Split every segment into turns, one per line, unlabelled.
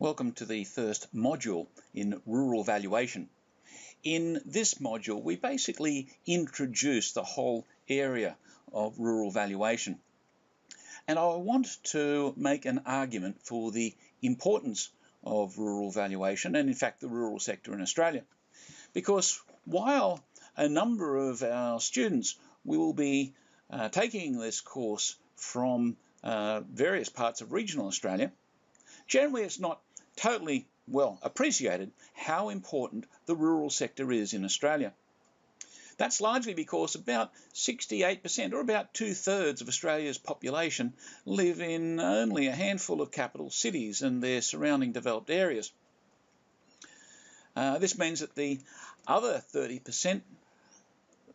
Welcome to the first module in Rural Valuation. In this module, we basically introduce the whole area of rural valuation. And I want to make an argument for the importance of rural valuation and, in fact, the rural sector in Australia. Because while a number of our students will be taking this course from various parts of regional Australia, generally it's not totally well appreciated how important the rural sector is in Australia. That's largely because about 68% or about 2/3 of Australia's population live in only a handful of capital cities and their surrounding developed areas. This means that the other 30%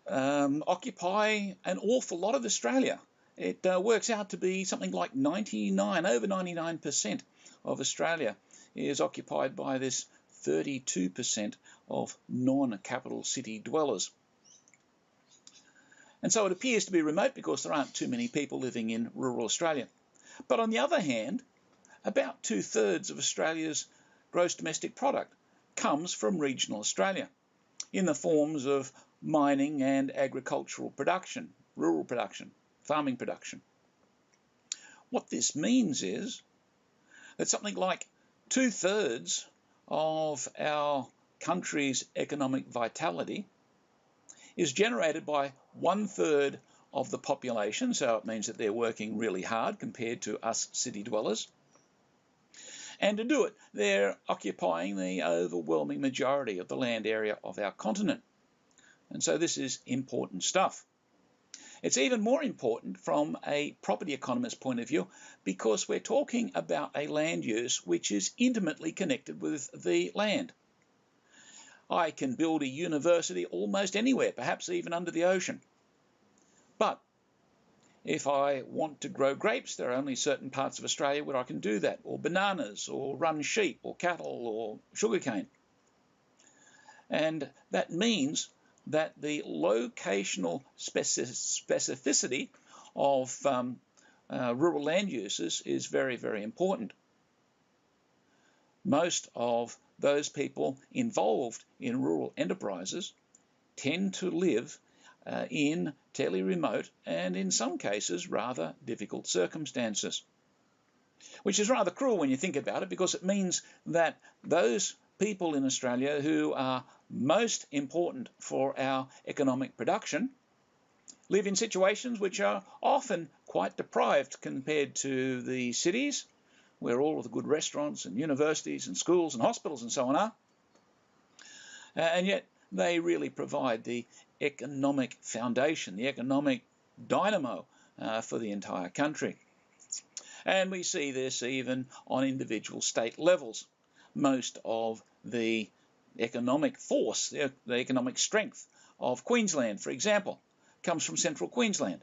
occupy an awful lot of Australia. It works out to be something like over 99% of Australia is occupied by this 32% of non-capital city dwellers. And so it appears to be remote because there aren't too many people living in rural Australia. But on the other hand, about 2/3 of Australia's gross domestic product comes from regional Australia in the forms of mining and agricultural production, rural production, farming production. What this means is that something like 2/3 of our country's economic vitality is generated by 1/3 of the population, so it means that they're working really hard compared to us city dwellers. And to do it, they're occupying the overwhelming majority of the land area of our continent. And so this is important stuff. It's even more important from a property economist point of view because we're talking about a land use which is intimately connected with the land. I can build a university almost anywhere, perhaps even under the ocean. But if I want to grow grapes, there are only certain parts of Australia where I can do that, or bananas, or run sheep, or cattle, or sugarcane. And that means that the locational specificity of rural land uses is very, very important. Most of those people involved in rural enterprises tend to live in fairly remote and, in some cases, rather difficult circumstances, which is rather cruel when you think about it, because it means that those people in Australia who are most important for our economic production live in situations which are often quite deprived compared to the cities, where all of the good restaurants and universities and schools and hospitals and so on are. And yet they really provide the economic foundation, the economic dynamo for the entire country. And we see this even on individual state levels. Most of the economic force, the economic strength of Queensland, for example, comes from central Queensland,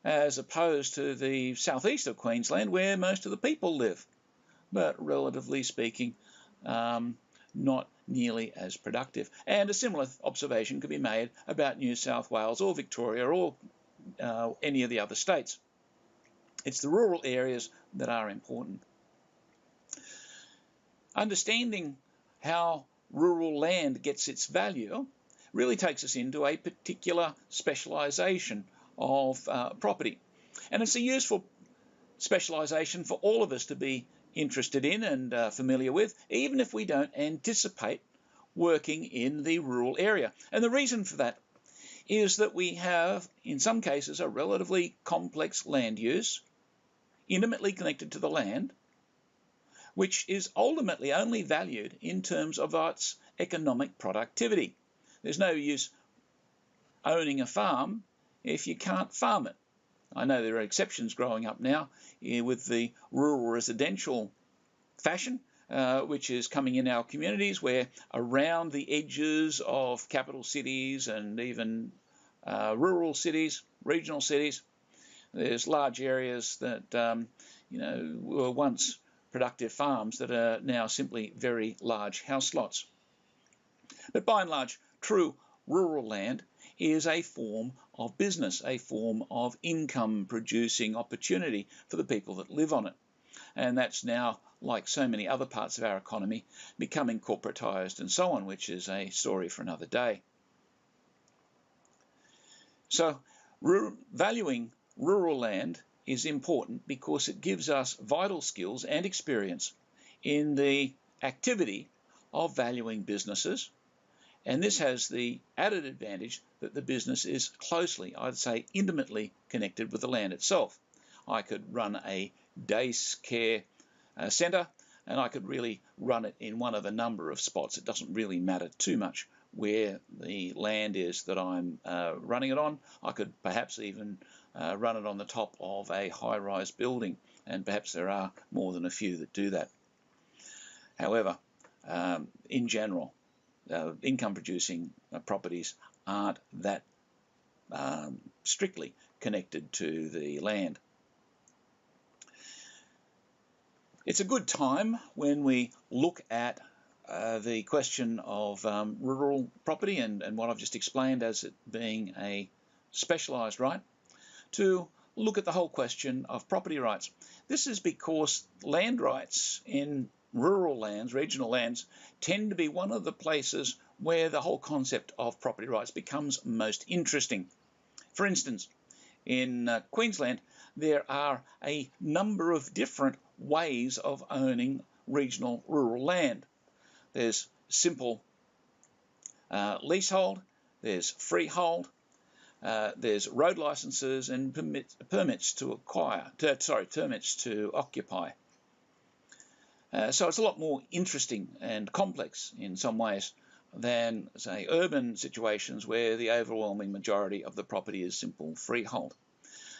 as opposed to the southeast of Queensland, where most of the people live, but relatively speaking, not nearly as productive. And a similar observation could be made about New South Wales or Victoria or any of the other states. It's the rural areas that are important. Understanding how rural land gets its value really takes us into a particular specialisation of property. And it's a useful specialisation for all of us to be interested in and familiar with, even if we don't anticipate working in the rural area. And the reason for that is that we have, in some cases, a relatively complex land use, intimately connected to the land, which is ultimately only valued in terms of its economic productivity. There's no use owning a farm if you can't farm it. I know there are exceptions growing up now with the rural residential fashion, which is coming in our communities, where around the edges of capital cities and even rural cities, regional cities, there's large areas that were once productive farms that are now simply very large house lots. But by and large, true rural land is a form of business, a form of income producing opportunity for the people that live on it. And that's now like so many other parts of our economy, becoming corporatised and so on, which is a story for another day. So valuing rural land is important because it gives us vital skills and experience in the activity of valuing businesses, and this has the added advantage that the business is closely, I'd say intimately, connected with the land itself. I could run a day care centre, and I could really run it in one of a number of spots. It doesn't really matter too much where the land is that I'm running it on. I could perhaps even run it on the top of a high-rise building, and perhaps there are more than a few that do that. However, in general, income-producing properties aren't that strictly connected to the land. It's a good time when we look at the question of rural property and what I've just explained as it being a specialised right, to look at the whole question of property rights. This is because land rights in rural lands, regional lands, tend to be one of the places where the whole concept of property rights becomes most interesting. For instance, in Queensland, there are a number of different ways of owning regional rural land. There's simple leasehold, there's freehold, there's road licenses and permits to occupy. So it's a lot more interesting and complex in some ways than, say, urban situations where the overwhelming majority of the property is simple freehold.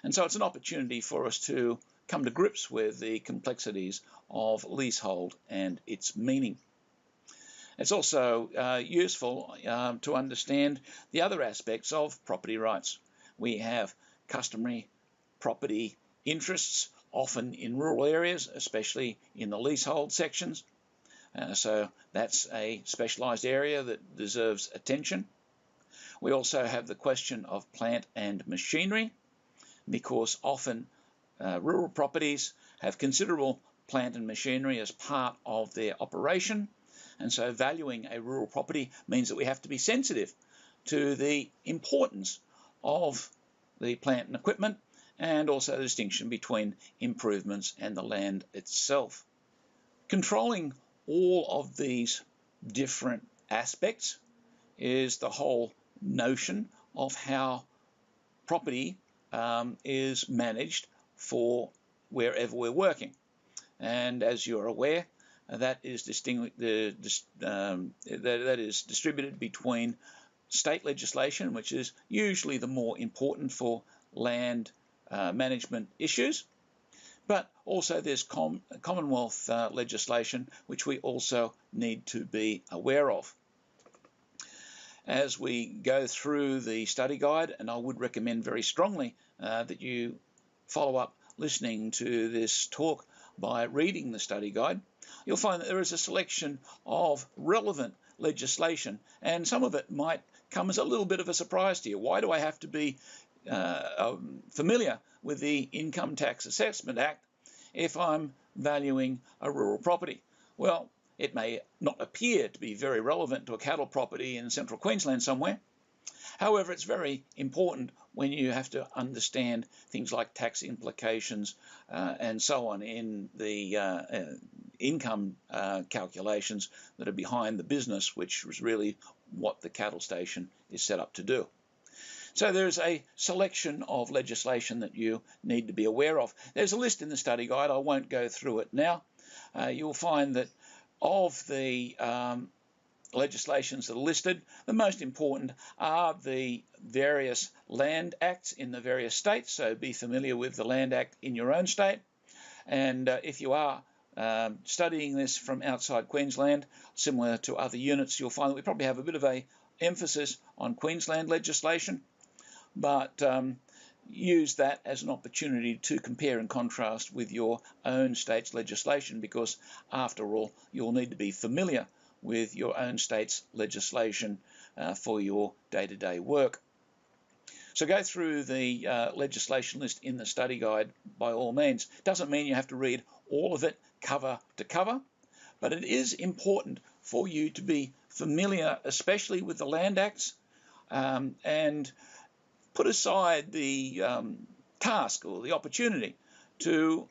And so it's an opportunity for us to come to grips with the complexities of leasehold and its meaning. It's also useful to understand the other aspects of property rights. We have customary property interests, often in rural areas, especially in the leasehold sections. So that's a specialised area that deserves attention. We also have the question of plant and machinery, because often rural properties have considerable plant and machinery as part of their operation, and so valuing a rural property means that we have to be sensitive to the importance of the plant and equipment, and also the distinction between improvements and the land itself. Controlling all of these different aspects is the whole notion of how property is managed for wherever we're working. And as you're aware, that is distributed between state legislation, which is usually the more important for land management issues, but also there's Commonwealth legislation, which we also need to be aware of. As we go through the study guide, and I would recommend very strongly that you follow up listening to this talk by reading the study guide, you'll find that there is a selection of relevant legislation, and some of it might come as a little bit of a surprise to you. Why do I have to be familiar with the Income Tax Assessment Act if I'm valuing a rural property? Well, it may not appear to be very relevant to a cattle property in central Queensland somewhere. However, it's very important when you have to understand things like tax implications and so on in the income calculations that are behind the business, which is really what the cattle station is set up to do. So there's a selection of legislation that you need to be aware of. There's a list in the study guide. I won't go through it now. You'll find that of the legislations that are listed, the most important are the various land acts in the various states, so be familiar with the Land Act in your own state. And if you are studying this from outside Queensland, similar to other units, you'll find that we probably have a bit of a emphasis on Queensland legislation, but use that as an opportunity to compare and contrast with your own state's legislation, because after all, you'll need to be familiar with your own state's legislation for your day-to-day work. So go through the legislation list in the study guide by all means. Doesn't mean you have to read all of it cover to cover, but it is important for you to be familiar, especially with the Land Acts, and put aside the task or the opportunity to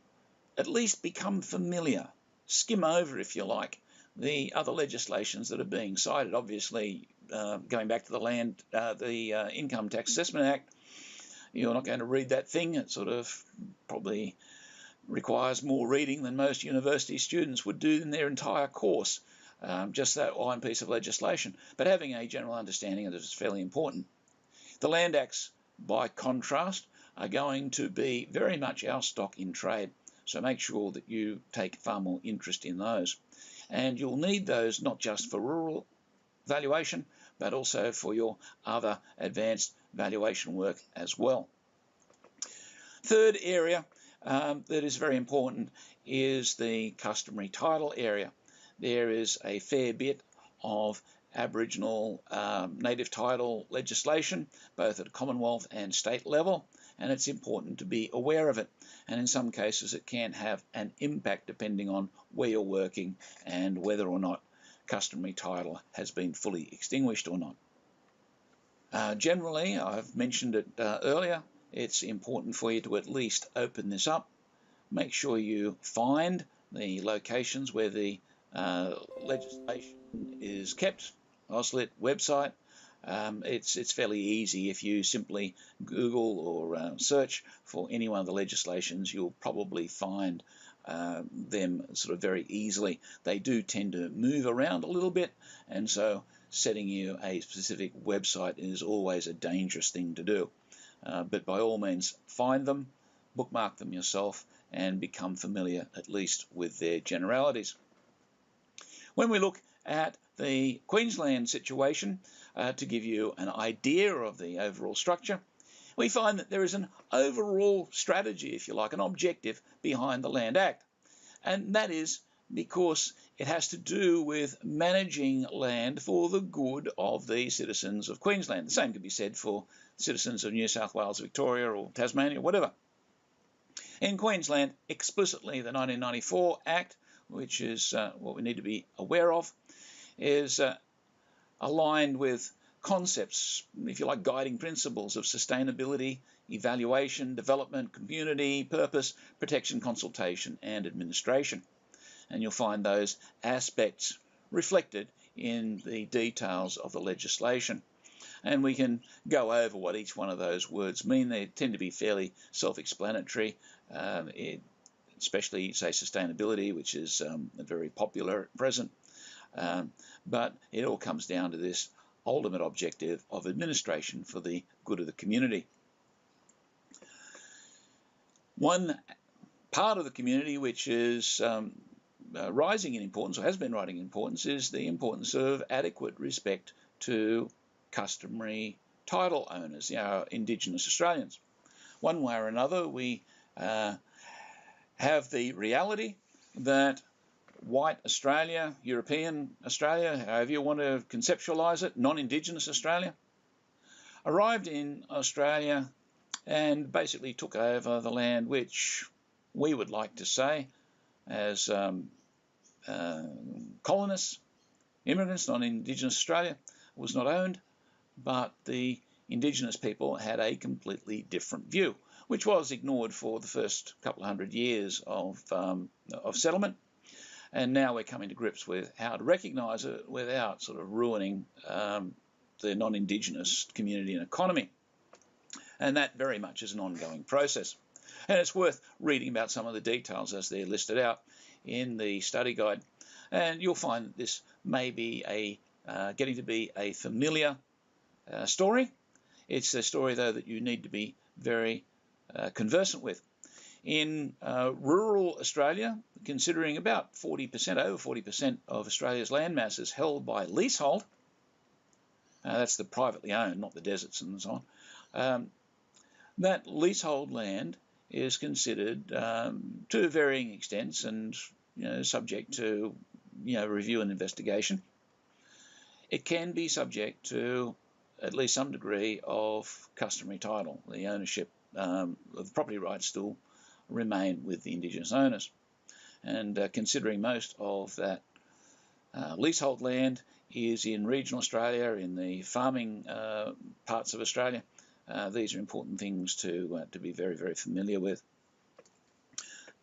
at least become familiar, skim over, if you like, the other legislations that are being cited. Obviously, going back to the Income Tax Assessment Act, you're not going to read that thing. It sort of probably requires more reading than most university students would do in their entire course, just that one piece of legislation. But having a general understanding of it is fairly important. The Land Acts, by contrast, are going to be very much our stock in trade. So make sure that you take far more interest in those. And you'll need those not just for rural valuation, but also for your other advanced valuation work as well. Third area that is very important is the customary title area. There is a fair bit of Aboriginal native title legislation, both at a Commonwealth and state level, and it's important to be aware of it. And in some cases it can have an impact depending on where you're working and whether or not customary title has been fully extinguished or not. Generally, I've mentioned it earlier, it's important for you to at least open this up. Make sure you find the locations where the legislation is kept. AusLit website. It's fairly easy. If you simply Google or search for any one of the legislations, you'll probably find them sort of very easily. They do tend to move around a little bit, and so setting you a specific website is always a dangerous thing to do. But by all means, find them, bookmark them yourself, and become familiar at least with their generalities. When we look at the Queensland situation, to give you an idea of the overall structure, we find that there is an overall strategy, if you like, an objective behind the Land Act. And that is because it has to do with managing land for the good of the citizens of Queensland. The same could be said for citizens of New South Wales, Victoria, or Tasmania, or whatever. In Queensland, explicitly the 1994 Act, which is what we need to be aware of, is aligned with concepts, if you like, guiding principles of sustainability, evaluation, development, community, purpose, protection, consultation, and administration. And you'll find those aspects reflected in the details of the legislation. And we can go over what each one of those words mean. They tend to be fairly self-explanatory, especially, say, sustainability, which is very popular at present. But it all comes down to this ultimate objective of administration for the good of the community. One part of the community which is rising in importance, or has been rising in importance, is the importance of adequate respect to customary title owners, our Indigenous Australians. One way or another, we have the reality that white Australia, European Australia, however you want to conceptualise it, non-Indigenous Australia, arrived in Australia and basically took over the land which we would like to say as colonists, immigrants, non-Indigenous Australia was not owned, but the Indigenous people had a completely different view, which was ignored for the first couple of hundred years of settlement. And now we're coming to grips with how to recognise it without sort of ruining the non-Indigenous community and economy. And that very much is an ongoing process. And it's worth reading about some of the details as they're listed out in the study guide. And you'll find that this may be getting to be a familiar story. It's a story, though, that you need to be very conversant with. In rural Australia, considering about 40%, over 40% of Australia's land mass is held by leasehold, that's the privately owned, not the deserts and so on, that leasehold land is considered to varying extents and subject to review and investigation. It can be subject to at least some degree of customary title. The ownership of the property rights still remain with the Indigenous owners. and considering most of that leasehold land is in regional Australia, in the farming parts of Australia, these are important things to be very, very familiar with.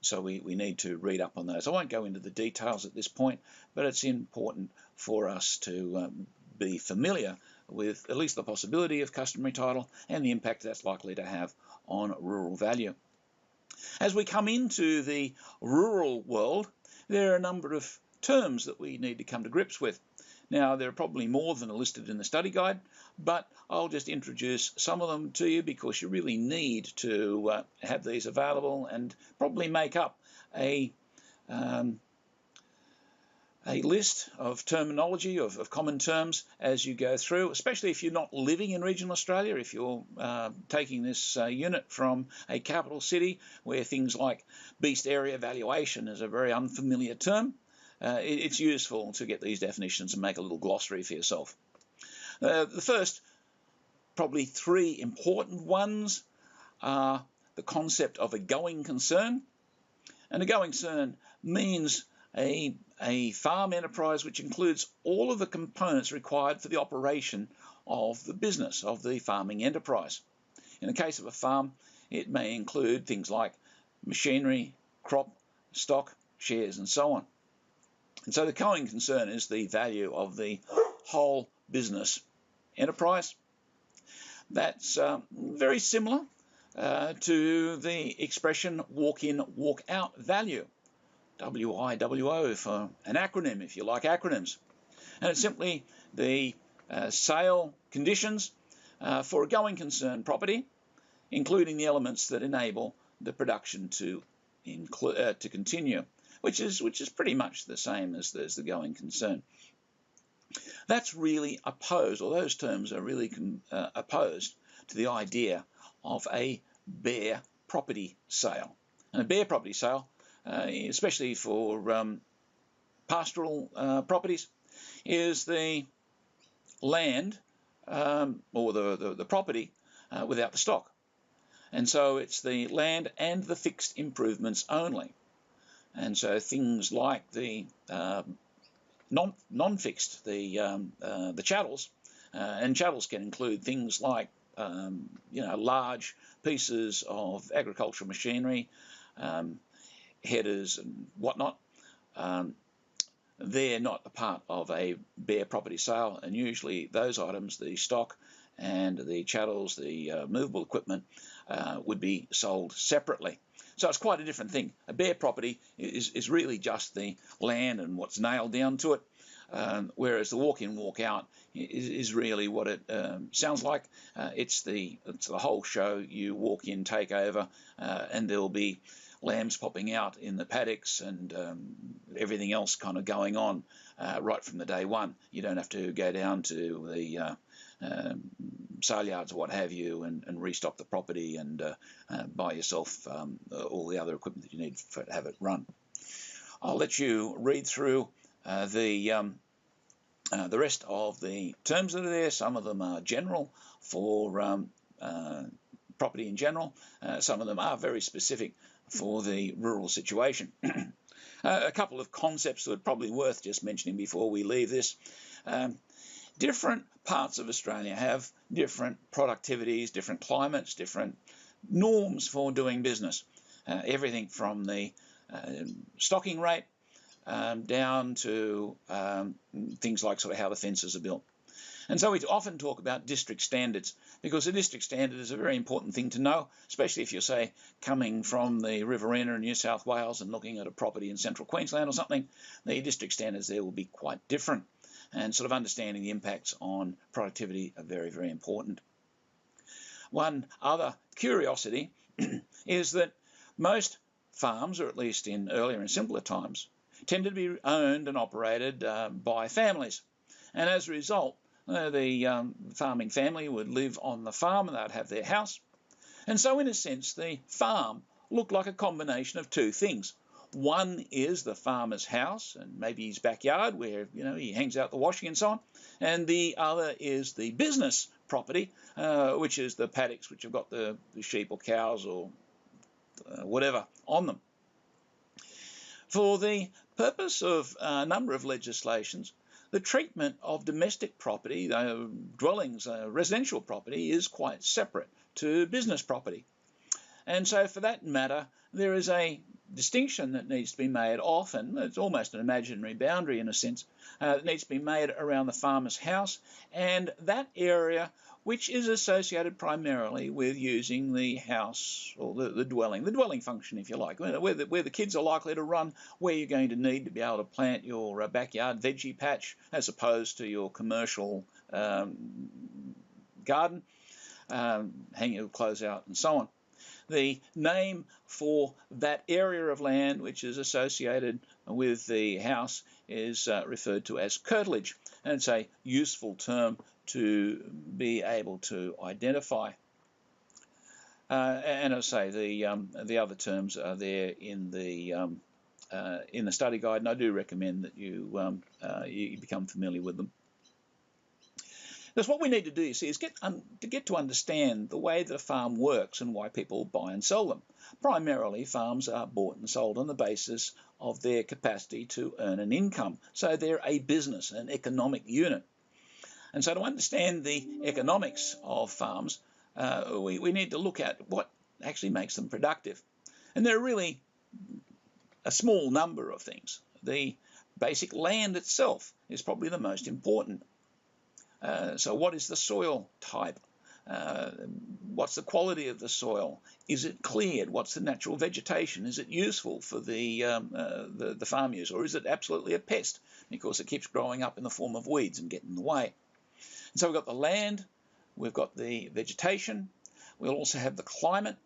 So we need to read up on those. I won't go into the details at this point, but it's important for us to be familiar with at least the possibility of customary title and the impact that's likely to have on rural value. As we come into the rural world, there are a number of terms that we need to come to grips with. Now, there are probably more than are listed in the study guide, but I'll just introduce some of them to you because you really need to have these available and probably make up a list of terminology, of common terms as you go through, especially if you're not living in regional Australia, if you're taking this unit from a capital city where things like beast area valuation is a very unfamiliar term. It's useful to get these definitions and make a little glossary for yourself. The first, probably three important ones, are the concept of a going concern. And a going concern means a farm enterprise which includes all of the components required for the operation of the business, of the farming enterprise. In the case of a farm, it may include things like machinery, crop, stock, shares, and so on. And so the going concern is the value of the whole business enterprise. That's very similar to the expression walk-in, walk-out value, WIWO for an acronym, if you like acronyms. And it's simply the sale conditions for a going concern property, including the elements that enable the production to continue, which is pretty much the same as the going concern. That's really opposed, or those terms are really opposed to the idea of a bare property sale. And a bare property sale, especially for pastoral properties, is the land or the property without the stock. And so it's the land and the fixed improvements only. And so things like the non-fixed, the chattels, and chattels can include things like large pieces of agricultural machinery, headers and whatnot. They're not a part of a bare property sale, and usually those items, the stock and the chattels, the movable equipment, would be sold separately. So it's quite a different thing. A bare property is really just the land and what's nailed down to it, whereas the walk-in, walk-out is really what it sounds like. It's the whole show. You walk in, take over, and there'll be lambs popping out in the paddocks and everything else kind of going on right from the day one. You don't have to go down to the sale yards or what have you and restock the property and buy yourself all the other equipment that you need to have it run. I'll let you read through the rest of the terms that are there. Some of them are general for property in general. Some of them are very specific for the rural situation. A couple of concepts that are probably worth just mentioning before we leave this. Different parts of Australia have different productivities, different climates, different norms for doing business. Everything from the stocking rate down to things like sort of how the fences are built. And so we often talk about district standards because a district standard is a very important thing to know, especially if you're, say, coming from the Riverina in New South Wales and looking at a property in central Queensland or something. The district standards there will be quite different, and sort of understanding the impacts on productivity are very, very important. One other curiosity is that most farms, or at least in earlier and simpler times, tended to be owned and operated by families. And as a result, the farming family would live on the farm and they'd have their house. And so in a sense, the farm looked like a combination of two things. One is the farmer's house and maybe his backyard where he hangs out the washing and so on. And the other is the business property, which is the paddocks which have got the sheep or cows or whatever on them. For the purpose of a number of legislations, the treatment of domestic property, dwellings, residential property, is quite separate to business property. And so for that matter, there is a distinction that needs to be made often. It's almost an imaginary boundary in a sense, that needs to be made around the farmer's house and that area which is associated primarily with using the house or the dwelling function, if you like, where the kids are likely to run, where you're going to need to be able to plant your backyard veggie patch as opposed to your commercial garden, hang your clothes out and so on. The name for that area of land which is associated with the house is referred to as curtilage, and it's a useful term to be able to identify. And as I say, the other terms are there in the study guide, and I do recommend that you become familiar with them. Because what we need to do, you see, is get to understand the way that a farm works and why people buy and sell them. Primarily, farms are bought and sold on the basis of their capacity to earn an income. So they're a business, an economic unit. And so to understand the economics of farms, we need to look at what actually makes them productive. And there are really a small number of things. The basic land itself is probably the most important. So what is the soil type? What's the quality of the soil? Is it cleared? What's the natural vegetation? Is it useful for the farm use, or is it absolutely a pest because it keeps growing up in the form of weeds and getting in the way? And so we've got the land, we've got the vegetation, we'll also have the climate.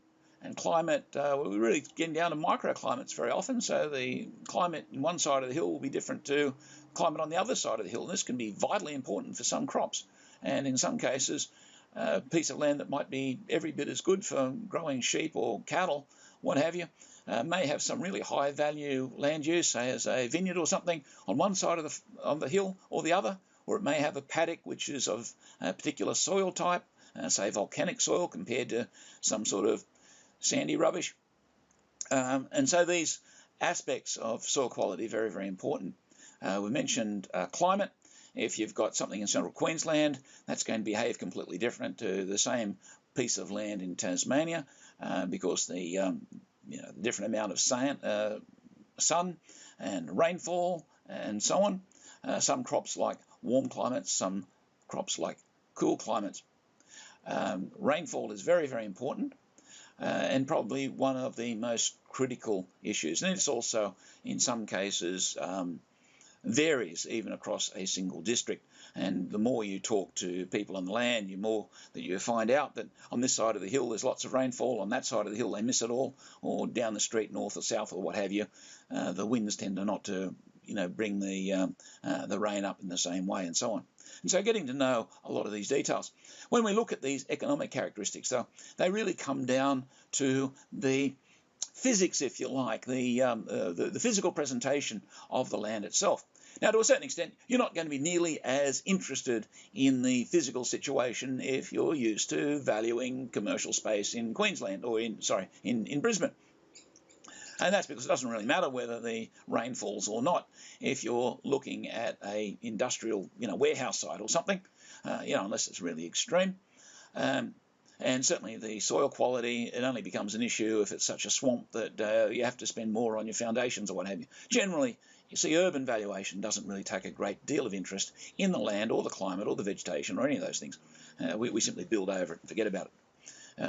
And climate, we're really getting down to microclimates very often, so the climate in one side of the hill will be different to climate on the other side of the hill. And this can be vitally important for some crops, and in some cases, a piece of land that might be every bit as good for growing sheep or cattle, what have you, may have some really high value land use, say as a vineyard or something, on one side of the hill or the other, or it may have a paddock which is of a particular soil type, say volcanic soil compared to some sort of sandy rubbish. And so these aspects of soil quality are very, very important. We mentioned climate. If you've got something in central Queensland, that's going to behave completely different to the same piece of land in Tasmania because the different amount of sun and rainfall and so on. Some crops like warm climates, some crops like cool climates. Rainfall is very, very important. And probably one of the most critical issues. And it's also, in some cases, varies even across a single district. And the more you talk to people on the land, the more that you find out that on this side of the hill there's lots of rainfall, on that side of the hill they miss it all, or down the street north or south or what have you, the winds tend to not to bring the rain up in the same way and so on. And so getting to know a lot of these details. When we look at these economic characteristics, though, they really come down to the physics, if you like, the physical presentation of the land itself. Now, to a certain extent, you're not going to be nearly as interested in the physical situation if you're used to valuing commercial space in Queensland or in Brisbane. And that's because it doesn't really matter whether the rain falls or not if you're looking at a industrial, warehouse site or something, unless it's really extreme. And certainly the soil quality, it only becomes an issue if it's such a swamp that you have to spend more on your foundations or what have you. Generally, you see, urban valuation doesn't really take a great deal of interest in the land or the climate or the vegetation or any of those things. We simply build over it and forget about it.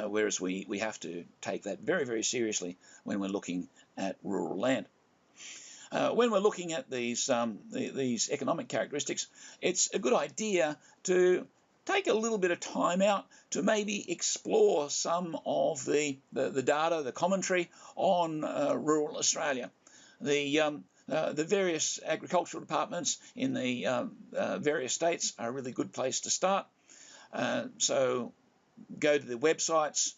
Whereas we have to take that very, very seriously when we're looking at rural land. When we're looking at these economic characteristics, it's a good idea to take a little bit of time out to maybe explore some of the data, the commentary on rural Australia. The various agricultural departments in the various states are a really good place to start. So go to the websites,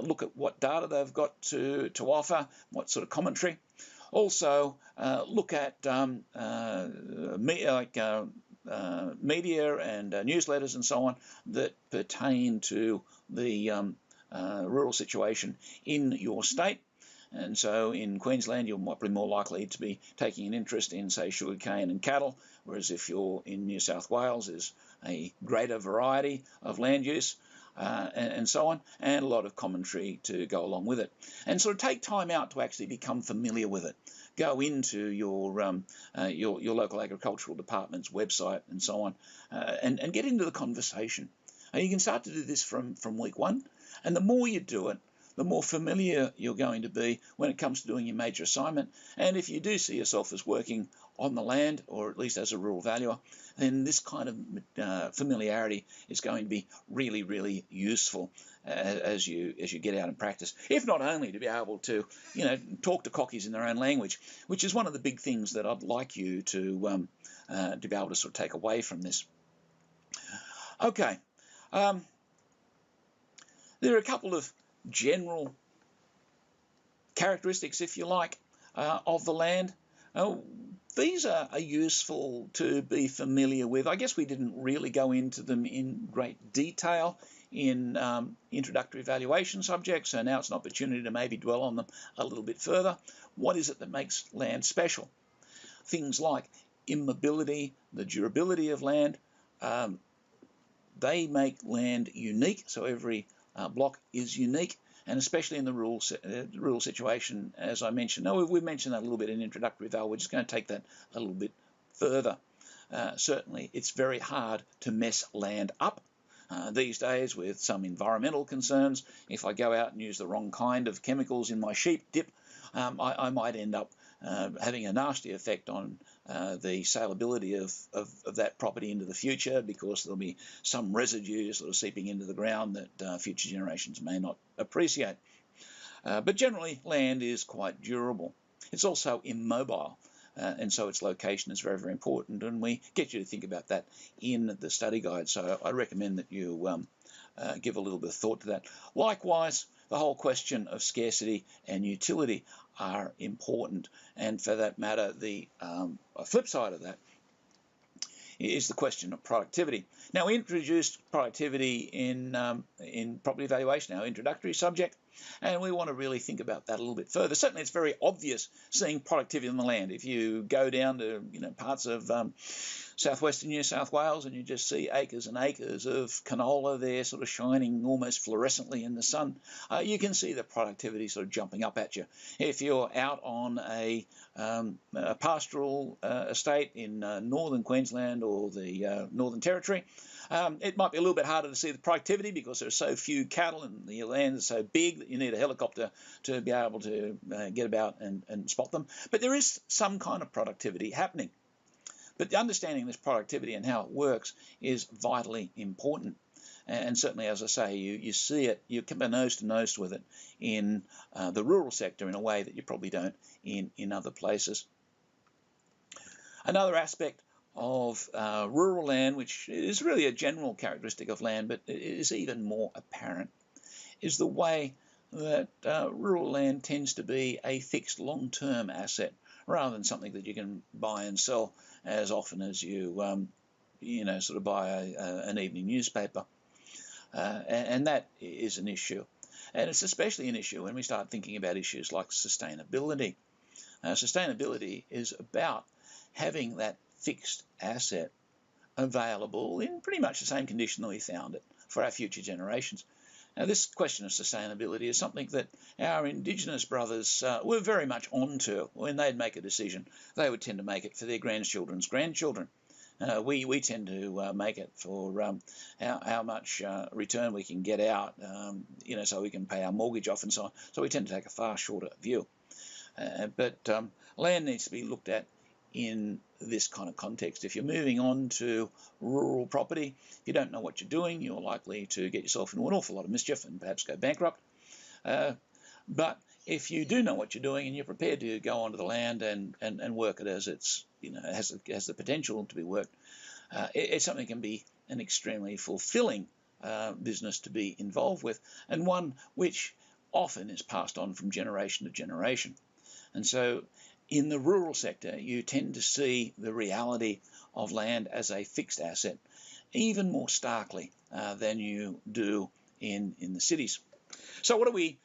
look at what data they've got to offer, what sort of commentary. Also, look at media and newsletters and so on that pertain to the rural situation in your state. And so in Queensland, you're probably more likely to be taking an interest in, say, sugarcane and cattle, whereas if you're in New South Wales, there's a greater variety of land use. And so on, and a lot of commentary to go along with it. And sort of take time out to actually become familiar with it. Go into your local agricultural department's website and so on, and get into the conversation. You can start to do this from week one, and the more you do it, the more familiar you're going to be when it comes to doing your major assignment. And if you do see yourself as working on the land, or at least as a rural valuer, then this kind of familiarity is going to be really, really useful as you get out and practice. If not only to be able to, talk to cockies in their own language, which is one of the big things that I'd like you to be able to sort of take away from this. Okay, there are a couple of general characteristics, if you like, of the land. These are useful to be familiar with. I guess we didn't really go into them in great detail in introductory valuation subjects, so now it's an opportunity to maybe dwell on them a little bit further. What is it that makes land special? Things like immobility, the durability of land, they make land unique, so every block is unique, and especially in the rural situation, as I mentioned. Now, we've mentioned that a little bit in introductory val. We're just going to take that a little bit further. Certainly, it's very hard to mess land up these days with some environmental concerns. If I go out and use the wrong kind of chemicals in my sheep dip, I might end up having a nasty effect on the saleability of that property into the future, because there'll be some residue sort of seeping into the ground that future generations may not appreciate. But generally, land is quite durable. It's also immobile, and so its location is very, very important, and we get you to think about that in the study guide. So I recommend that you give a little bit of thought to that. Likewise, the whole question of scarcity and utility are important, and for that matter, the flip side of that is the question of productivity. Now, we introduced productivity in property valuation, our introductory subject, and we want to really think about that a little bit further. Certainly, it's very obvious seeing productivity on the land. If you go down to parts of southwestern New South Wales and you just see acres and acres of canola there, sort of shining almost fluorescently in the sun, you can see the productivity sort of jumping up at you. If you're out on a pastoral estate in northern Queensland or the Northern Territory, it might be a little bit harder to see the productivity because there are so few cattle and the land is so big that you need a helicopter to be able to get about and spot them. But there is some kind of productivity happening. But understanding this productivity and how it works is vitally important. And certainly, as I say, you see it, you come nose to nose with it in the rural sector in a way that you probably don't in other places. Another aspect of rural land, which is really a general characteristic of land, but it is even more apparent, is the way that rural land tends to be a fixed long-term asset rather than something that you can buy and sell as often as you, sort of buy an evening newspaper. And that is an issue. And it's especially an issue when we start thinking about issues like sustainability. Sustainability is about having that fixed asset available in pretty much the same condition that we found it for our future generations. Now, this question of sustainability is something that our Indigenous brothers were very much onto. When they'd make a decision, they would tend to make it for their grandchildren's grandchildren. We tend to make it for how much return we can get out, so we can pay our mortgage off and so on. So we tend to take a far shorter view. But land needs to be looked at in this kind of context. If you're moving on to rural property, if you don't know what you're doing, you're likely to get yourself into an awful lot of mischief and perhaps go bankrupt. But if you do know what you're doing and you're prepared to go onto the land and work it as it's, has the potential to be worked, it's something that can be an extremely fulfilling business to be involved with, and one which often is passed on from generation to generation. And so in the rural sector, you tend to see the reality of land as a fixed asset even more starkly than you do in the cities. So what are we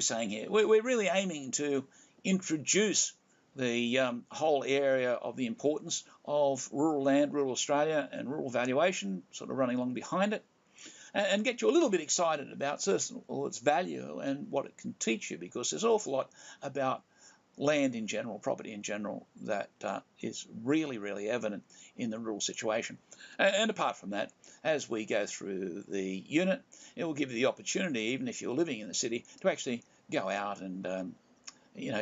saying here? We're really aiming to introduce the whole area of the importance of rural land, rural Australia, and rural valuation, sort of running along behind it, and get you a little bit excited about its value and what it can teach you, because there's an awful lot about land in general, property in general, that is really, really evident in the rural situation. And apart from that, as we go through the unit, it will give you the opportunity, even if you're living in the city, to actually go out and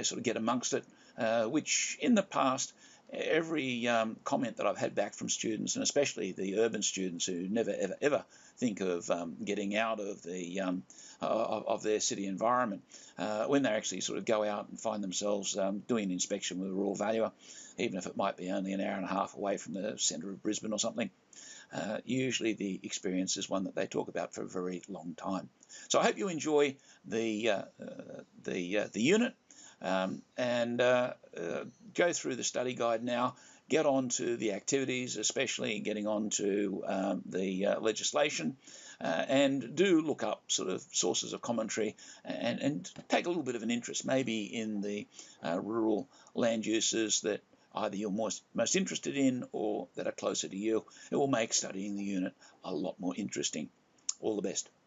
sort of get amongst it, which in the past, every comment that I've had back from students, and especially the urban students who never ever think of getting out of their city environment, when they actually sort of go out and find themselves doing an inspection with a rural valuer, even if it might be only an hour and a half away from the centre of Brisbane or something, usually the experience is one that they talk about for a very long time. So I hope you enjoy the unit. And go through the study guide now, get on to the activities, especially getting on to the legislation, and do look up sort of sources of commentary, and take a little bit of an interest maybe in the rural land uses that either you're most interested in or that are closer to you. It will make studying the unit a lot more interesting. All the best.